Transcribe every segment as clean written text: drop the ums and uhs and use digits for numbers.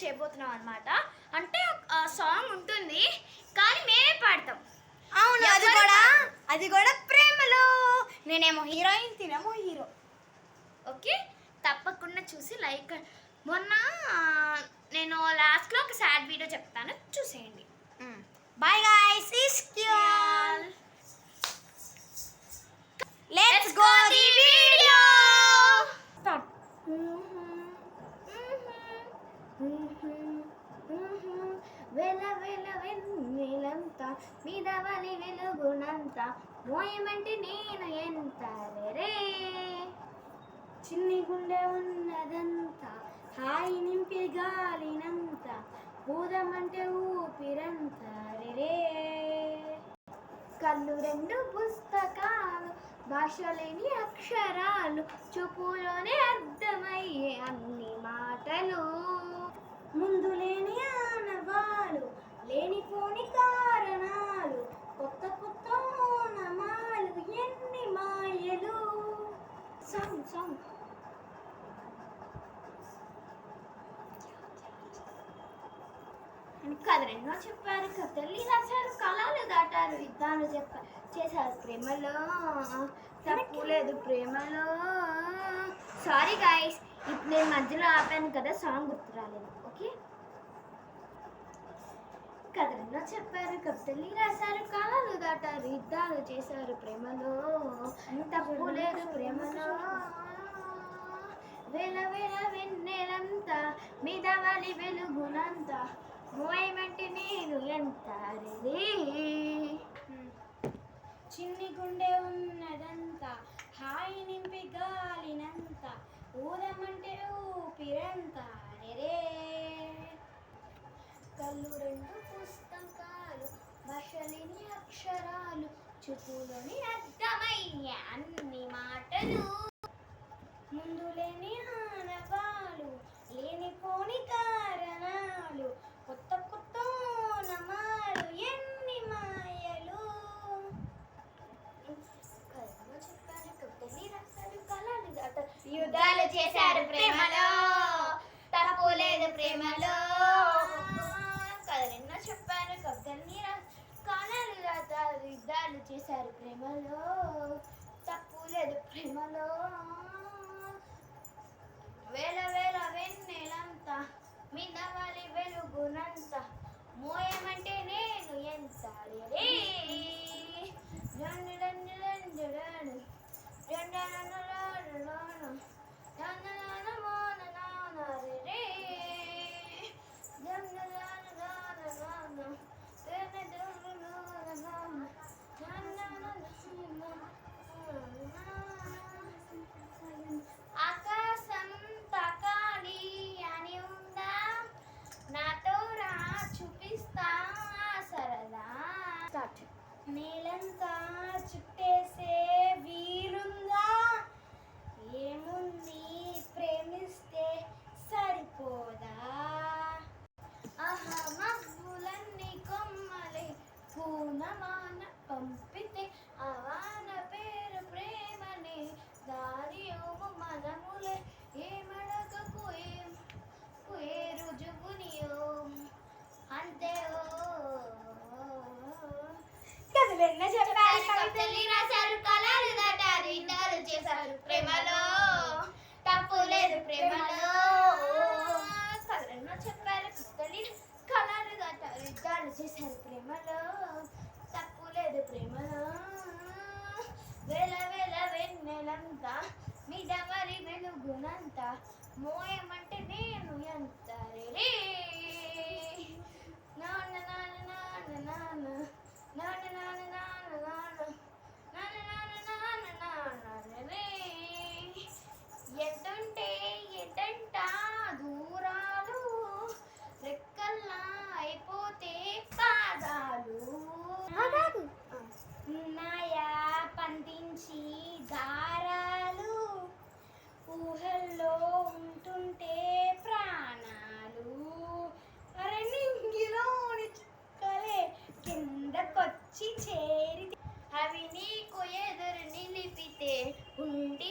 చేయబోతున్నాం అనమాట. అంటే సాంగ్ ఉంటుంది కానీ మేమే పాడతాం. అవును, అది కూడా ప్రేమలో. నేనేమో హీరోయిన్, తినేమో హీరో. ఓకే, తప్పకుండా చూసి లైక్. మొన్న నేను లాస్ట్లో ఒక సాడ్ వీడియో చెప్తాను, చూసేయండి. Bye guys, let's go the video. వెల వెల వెన్నెలంత మీద వలి వెలుగునంత మోయమంటే నేను ఎంత రే. చిన్ని గుండె ఉన్నదంతా హాయి నింపి గాలినంత ఊదమంటే ఊపిరంత రే. కళ్ళు రెండు పుస్తకాలు, భాష లేని అక్షరాలు, చూపులోనే అర్థమయ్యే అన్ని మాటలు. ముందు లేని ఆనవాలు, లేనిపోని కారణాలు, కొత్త కొత్త ఓనమాలు, ఎన్ని మాయలు. సాంగ్ సాంగ్ కథలెన్నో చెప్పారు, కథల్ని రాశారు, కళలు దాటారు, యుద్ధాలు చేశారు ప్రేమలో, తప్పు లేదు ప్రేమలో. సారీ గైస్, ఇప్పుడు నేను మధ్యలో ఆపాను కదా, సాంగ్ గుర్తు రాలేదు. ఓకే, కథలెన్నో చెప్పారు, కథల్ని రాశారు, కళలు దాటారు, యుద్ధాలు చేశారు ప్రేమలో, తప్పు లేదు ప్రేమలో. వేల వేల వెన్నెలంతా మీద వాలి వెలుగునంత మోయమంటే నేను ఎంత రే. చిన్ని గుండె ఉన్నదంతా హాయి నింపి గాలినంత ఊదమంటే ఊపిరంత రే. కళ్ళు రెండు పుస్తకాలు, భాషలేని అక్షరాలు, చూపులోని అర్థమయ్యే అన్ని మాటలు. ముందు లేని ఆనవాలు, లేనిపోని కారణాలు, కొత్త కొత్త ఓనమాలు, ఎన్ని మాయలు. చెప్పారు కథని రాశారు, కళలు దాటారు, యుద్ధాలు చేశారు ప్రేమలో, తప్పు లేదు ప్రేమలో. కథలెన్నో చెప్పారు, కథల్ని కళలు దాటారు, యుద్ధాలు చేశారు ప్రేమలో, తప్పు లేదు ప్రేమలో. వేల వేల వెన్నెలంతా మీద వాలి వెలుగునంత మోయమంటే నేను ఎంత రే. ఆకాశం తాకాలి అని ఉందా, నాతో రా చూపిస్తా సరదా. నేలంతా చుట్టేసే వీలుందా, ఏముంది ప్రేమిస్తే సరిపోదా. ఆహా మబ్బులన్నీ కొమ్మలే పూనమాన పంపితే, అవాన పేరు ప్రేమనే దారి ఓము మనములే. ఏమడగకు ఏ రుజువునియో అంతే. కథలెన్నో చెప్పారు, కవితల్ని రాశారు, కళలు దాటారు, యుద్ధాలు చేశారు ప్రేమలో, తప్పు లేదు ప్రేమలో. కథలెన్నో చెప్పారు, కళలు దాటారు, యుద్ధాలు చేశారు ప్రేమలో, తప్పు లేదు ప్రేమలో. వేల వేల వెన్నెలంతా మీద మరి వెలుగునంత మోయమంటే నేను ఎంత రే. నాన్న నాన్న నాన్న నాన్న నాన్న నాన్న నాన్న నాన్న నాన్న నాన్న నాన్న రే. ఎటుంటే ఎటంట దూరాలు, రెక్కల్లా అయిపోతే పాదాలు. ఉన్నాయా పండించి దారాలు, ఊహల్లో ఉంటుంటే ప్రాణాలు. అరే నింగిలోని చుక్కలే కిందకొచ్చి చేరి, అవి నీకు ఎదురు నిలిపితే ఉండి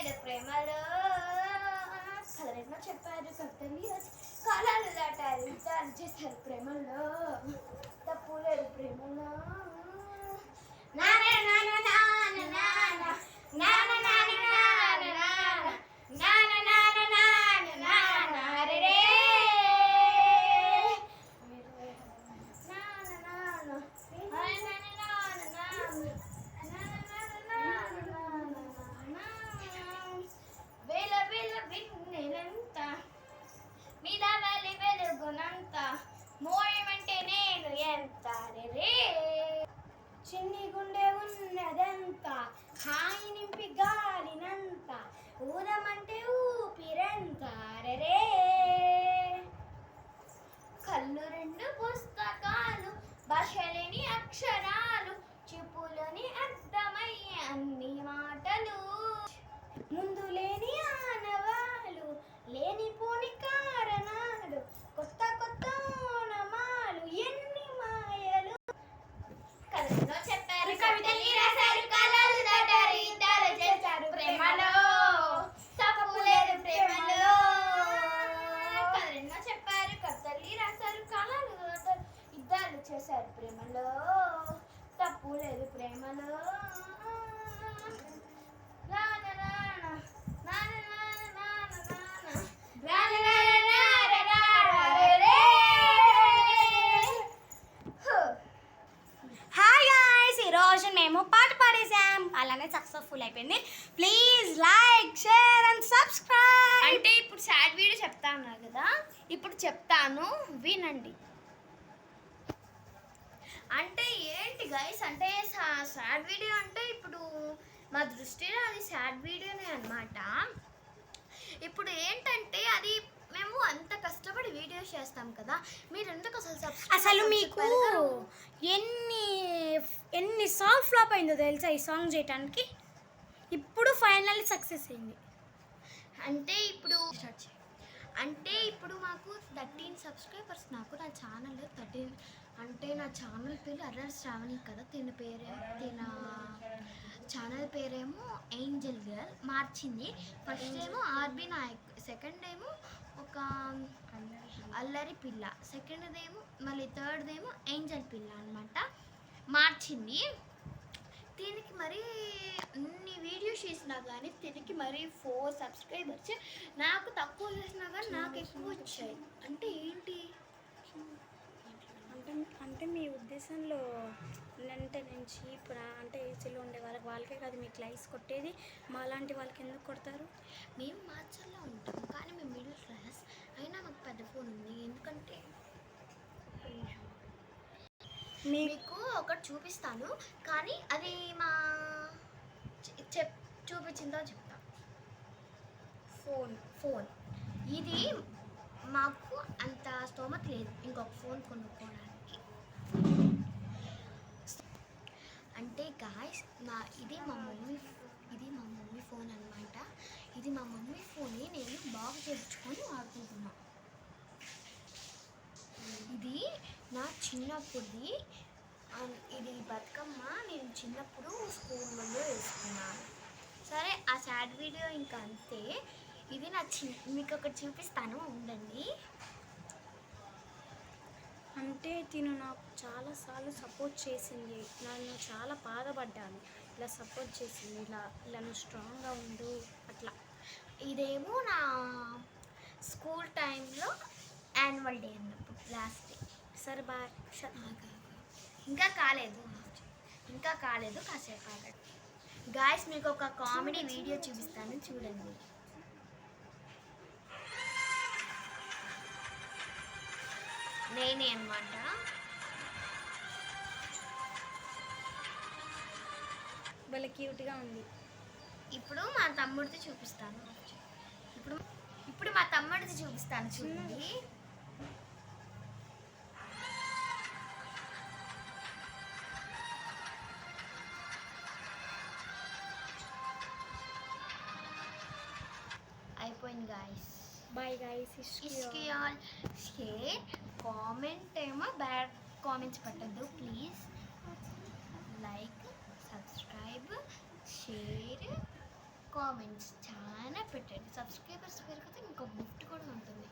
లేదు ప్రేమలో కలరెన్నో చెప్పారు కథలు కాలాలు దాటారు యుద్ధాలు చేశారు ప్రేమలో తప్పు లేదు ప్రేమలో నాన్న నాన్న నాన్న నాన్న నాన్న నాన్న నాన్న నాన్న నాన్న నాన్న నాన్న రే రే నాన్న నాన్న వేల వేల విన్నెలంత మీద వలి వెలుగునంత మోయమంటే నేను ఎంత రే చిన్ని గుండె ఉన్నదంత హాయి నింపి గాలినంత ఊదమంటే ఊపిరంత రే కళ్ళు రెండు పుస్తకాలు భాషలేని అక్షరాలు చూపులని అర్థమయ్యే అన్ని మాటలు ముందు లేని ఆనవాలు లేనిపోని కారణాలు కొత్త కొత్త ఓనమాలు ఎన్ని మాయలు కథలో చెప్పారు కవితలు రాశారు కాలాలు దాటారు యుద్ధాలు చేశారు ప్రేమలో తప్పు లేదు ప్రేమలో కథలెన్నో చెప్పారు కవితలు రాశారు కాలాలు దాటారు యుద్ధాలు చేశారు ప్రేమలో తప్పు లేదు ప్రేమలో హాయ్ గాయ్స్, ఈరోజు మేము పాట పాడేసాం, అలానే సక్సెస్ఫుల్ అయిపోయింది. Please like, share and subscribe. అంటే ఇప్పుడు సాడ్ వీడియో చెప్తాను కదా, ఇప్పుడు చెప్తాను వినండి. అంటే ఏంటి గైస్, అంటే సాడ్ వీడియో అంటే ఇప్పుడు మా దృష్టిలో అది సాడ్ వీడియోనే అన్నమాట. ఇప్పుడు ఏంటంటే అది మేము అంత కష్టపడి వీడియోస్ చేస్తాం కదా, మీరు ఎందుకు అసలు మీకు ఎన్ని సాంగ్ ఫ్లాప్ అయిందో తెలుసా ఈ సాంగ్ చేయడానికి? ఇప్పుడు ఫైనల్లీ సక్సెస్ అయింది. అంటే ఇప్పుడు మాకు 13 సబ్స్క్రైబర్స్. నాకు నా ఛానల్ 13, అంటే నా ఛానల్ పేరు అర్రర్ శ్రావణి కదా, తిన ఛానల్ పేరేమో ఏంజల్ గర్ల్ మార్చింది. ఫస్ట్ ఏమో ఆర్బీ నాయక్, సెకండ్ ఏమో ఒక అల్లరి పిల్ల, సెకండ్ ఏమో మళ్ళీ థర్డ్ ఏమో ఏంజల్ పిల్ల అనమాట మార్చింది. దీనికి మరి అన్ని వీడియోస్ చేసినా కానీ దీనికి మరి 4 సబ్స్క్రైబర్స్. నాకు తక్కువ చేసినా కానీ నాకు ఎక్కువ వచ్చాయి. అంటే ఏంటి అంటే మీ ఉద్దేశంలో అంటే నేను చీప్ అంటే ఏసీలో ఉండే వాళ్ళకే కాదు మీకు లైక్స్ కొట్టేది, మా లాంటి వాళ్ళకి ఎందుకు కొడతారు? మేము మార్చల్లో ఉంటాం కానీ మేము మిడిల్ క్లాస్ అయినా మాకు పెద్ద ఫోన్ ఉంది. ఎందుకంటే మీకు ఒకటి చూపిస్తాను, కానీ అది మా చూపించిందో చెప్తా. ఫోన్ ఇది మాకు అంత స్తోమత లేదు ఇంకొక ఫోన్ కొనుక్కోవడానికి. అంటే గాయ్స్ ఇది మా మమ్మీ ఫోన్ అన్నమాట. ఇది మా మమ్మీ ఫోన్ని నేను బాగు చేయించుకొని వాడుకుంటున్నా. ఇది నా చిన్నప్పుడుది. ఇది బతుకమ్మ నేను చిన్నప్పుడు స్కూల్లో వేసుకున్నాను. సరే, ఆ సాడ్ వీడియో ఇంకా అంతే. ఇది నా మీకు ఒకటి చూపిస్తాను, ఉండండి. అంటే తిను నాకు చాలాసార్లు సపోర్ట్ చేసింది, నన్ను చాలా బాధపడ్డాను. ఇలా సపోర్ట్ చేసింది, ఇలా నువ్వు స్ట్రాంగ్గా ఉండు అట్లా. ఇదేమో నా స్కూల్ టైంలో యాన్యువల్ డే అన్నప్పుడు లాస్ట్ డే. సరే బాయ్. ఇంకా కాలేదు కాసేపు ఆగండి. గాయ్స్, మీకు ఒక కామెడీ వీడియో చూపిస్తాను, చూడండి. నేనే అన్నమాట. భలే క్యూట్గా ఉంది. ఇప్పుడు మా తమ్ముడిది చూపిస్తాను. ఇప్పుడు మా తమ్ముడిది చూపిస్తాను, చూడండి. అయిపోయింది గాయస్. Bye guys. ఇష్కి ఆల్ షేర్ కామెంట్ ఏమో బ్యాడ్ కామెంట్స్ పెట్టద్దు please. Like, subscribe, share comments చాలా పెట్టండి. సబ్స్క్రైబర్స్ పెరిగితే ఇంకో గిఫ్ట్ కూడా ఉంటుంది.